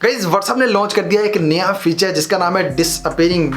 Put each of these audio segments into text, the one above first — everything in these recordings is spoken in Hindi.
गाइस व्हाट्सएप ने लॉन्च कर दिया एक नया फीचर जिसका नाम है डिसअपीयरिंग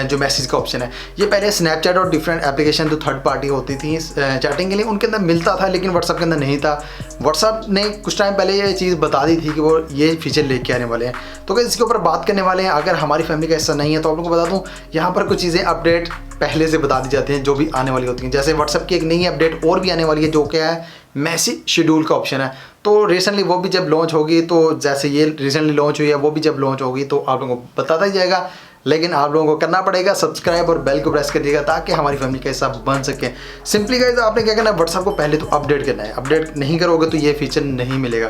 जो मैसेज का ऑप्शन है। ये पहले स्नैपचैट और डिफरेंट एप्लीकेशन जो थर्ड पार्टी होती थी चैटिंग के लिए उनके अंदर मिलता था, लेकिन व्हाट्सएप के अंदर नहीं था। व्हाट्सएप ने कुछ टाइम पहले ये चीज़ बता दी थी कि वो ये फीचर लेके आने वाले हैं। तो गाइस इसके ऊपर बात करने वाले हैं। अगर हमारी फैमिली का हिस्सा नहीं है तो आप लोगों को बता दूँ, यहाँ पर कुछ चीज़ें अपडेट पहले से बता दी जाती हैं जो भी आने वाली होती हैं। जैसे व्हाट्सएप की एक नई अपडेट और भी आने वाली है जो क्या है, मैसेज शेड्यूल का ऑप्शन है। तो रिसेंटली वो भी जब लॉन्च होगी, तो जैसे ये रिसेंटली लॉन्च हुई है वो भी जब लॉन्च होगी तो आप लोगों को बताता ही जाएगा। लेकिन आप लोगों को करना पड़ेगा सब्सक्राइब और बेल को प्रेस कर दिएगा ताकि हमारी फैमिली का हिस्सा बन सके। सिंपली गाइस आपने क्या करना है, व्हाट्सएप को पहले तो अपडेट करना है। अपडेट नहीं करोगे तो ये फीचर नहीं मिलेगा।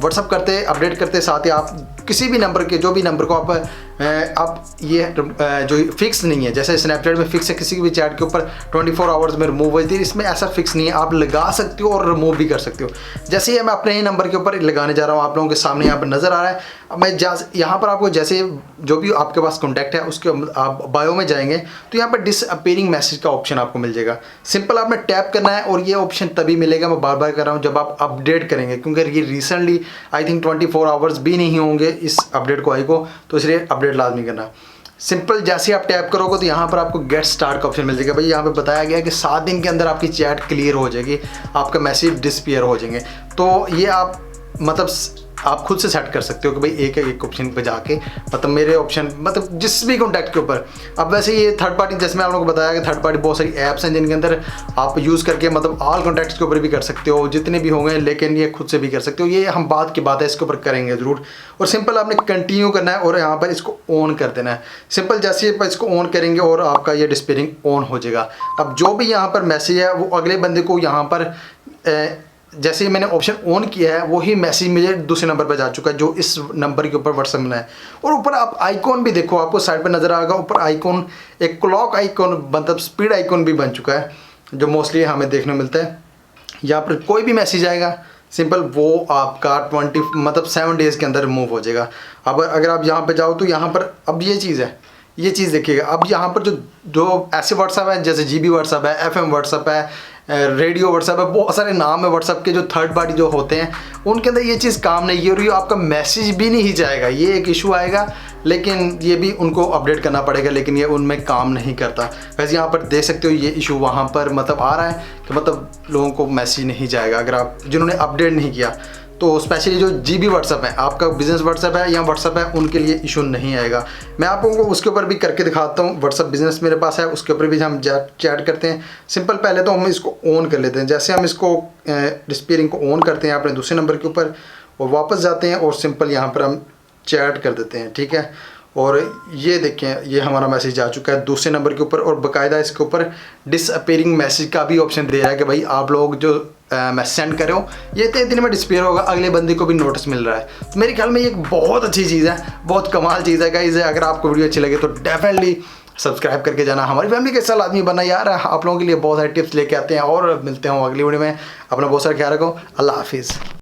व्हाट्सएप करते अपडेट करते साथ ही आप किसी भी नंबर के, जो भी नंबर को आप ये जो फिक्स नहीं है, जैसे स्नैपचैट में फिक्स है किसी भी चैट के ऊपर 24 आवर्स में रिमूव होती है, इसमें ऐसा फिक्स नहीं है। आप लगा सकते हो और रिमूव भी कर सकते हो। जैसे ही मैं अपने ही नंबर के ऊपर लगाने जा रहा हूँ, आप लोगों के सामने यहाँ पर नज़र आ रहा है। अब मैं यहाँ पर आपको जैसे जो भी आपके पास कॉन्टैक्ट है उसके आप बायो में जाएंगे तो यहाँ पर डिसअपीयरिंग मैसेज का ऑप्शन आपको मिल जाएगा। सिंपल आपने टैप करना है और ये ऑप्शन तभी मिलेगा, मैं बार बार कर रहा हूँ, जब आप अपडेट करेंगे, क्योंकि ये रिसेंटली आई थिंक 24 आवर्स भी नहीं होंगे इस अपडेट को आई को, तो इसलिए अपडेट लाजमी करना। सिंपल जैसे आप टैप करोगे तो यहाँ पर आपको गेट स्टार्ट का ऑप्शन मिल जाएगा। भाई यहाँ पे बताया गया है कि 7 दिन के अंदर आपकी चैट क्लियर हो जाएगी, आपका मैसेज डिसअपीयर हो जाएंगे। तो ये आप मतलब आप खुद से सेट कर सकते हो कि भाई एक ऑप्शन पे जाके, मतलब मेरे ऑप्शन मतलब जिस भी कॉन्टैक्ट के ऊपर। अब वैसे ये थर्ड पार्टी, जैसे मैं आप लोगों को बताया कि थर्ड पार्टी बहुत सारी ऐप्स हैं जिनके अंदर आप यूज़ करके मतलब ऑल कॉन्टैक्ट्स के ऊपर भी कर सकते हो, जितने भी होंगे, लेकिन ये खुद से भी कर सकते हो। ये हम बात की बात है, इसके ऊपर करेंगे ज़रूर। और सिंपल आपने कंटिन्यू करना है और यहाँ पर इसको ऑन कर देना है। सिंपल जैसे ही इसको ऑन करेंगे और आपका ये डिसअपीयरिंग ऑन हो जाएगा। अब जो भी यहाँ पर मैसेज है वो अगले बंदे को यहाँ पर जैसे ही मैंने ऑप्शन ऑन किया है वही मैसेज मुझे दूसरे नंबर पर जा चुका है जो इस नंबर के ऊपर व्हाट्सएप में है। और ऊपर आप आइकॉन भी देखो, आपको साइड पर नज़र आएगा ऊपर आइकॉन, एक क्लॉक आइकॉन मतलब स्पीड आइकॉन भी बन चुका है जो मोस्टली हमें देखने को मिलता है। यहाँ पर कोई भी मैसेज आएगा सिंपल वो आपका 7 डेज़ के अंदर रिमूव हो जाएगा। अब अगर आप यहाँ पर जाओ तो यहाँ पर अब ये चीज़ है, ये चीज़ देखिएगा। अब यहाँ पर जो ऐसे व्हाट्सएप है जैसे GB व्हाट्सएप है, FM व्हाट्सएप है, रेडियो व्हाट्सएप है, बहुत सारे नाम है व्हाट्सएप के जो थर्ड पार्टी जो होते हैं उनके अंदर ये चीज़ काम नहीं की और ये आपका मैसेज भी नहीं जाएगा। ये एक इशू आएगा, लेकिन ये भी उनको अपडेट करना पड़ेगा, लेकिन ये उनमें काम नहीं करता। वैसे यहाँ पर देख सकते हो ये इशू वहाँ पर मतलब आ रहा है कि मतलब लोगों को मैसेज नहीं जाएगा अगर आप जिन्होंने अपडेट नहीं किया। तो स्पेशली जो GB व्हाट्सएप है, आपका बिजनेस व्हाट्सएप है या व्हाट्सएप है, उनके लिए इशू नहीं आएगा। मैं आप लोगों को उसके ऊपर भी करके दिखाता हूँ। व्हाट्सएप बिजनेस मेरे पास है, उसके ऊपर भी हम चैट करते हैं। सिंपल पहले तो हम इसको ऑन कर लेते हैं। जैसे हम इसको डिसअपीयरिंग को ऑन करते हैं अपने दूसरे नंबर के ऊपर और वापस जाते हैं और सिंपल यहाँ पर हम चैट कर देते हैं, ठीक है। और ये देखें ये हमारा मैसेज आ चुका है दूसरे नंबर के ऊपर और बाकायदा इसके ऊपर डिसअपीयरिंग मैसेज का भी ऑप्शन दे रहा है कि भाई आप लोग जो मैसेज सेंड करो ये 3 दिन में डिसअपीयर होगा, अगले बंदे को भी नोटिस मिल रहा है। तो मेरे ख्याल में ये एक बहुत अच्छी चीज़ है, बहुत कमाल चीज़ है गाइस। अगर आपको वीडियो अच्छी लगे तो डेफिनेटली सब्सक्राइब करके जाना, हमारी फैमिली के साथ आदमी बनना यार। आप लोगों के लिए बहुत सारे टिप्स लेके आते हैं और मिलते हैं अगली वीडियो में। अपना बहुत सारा ख्याल रखो, अल्लाह हाफिज़।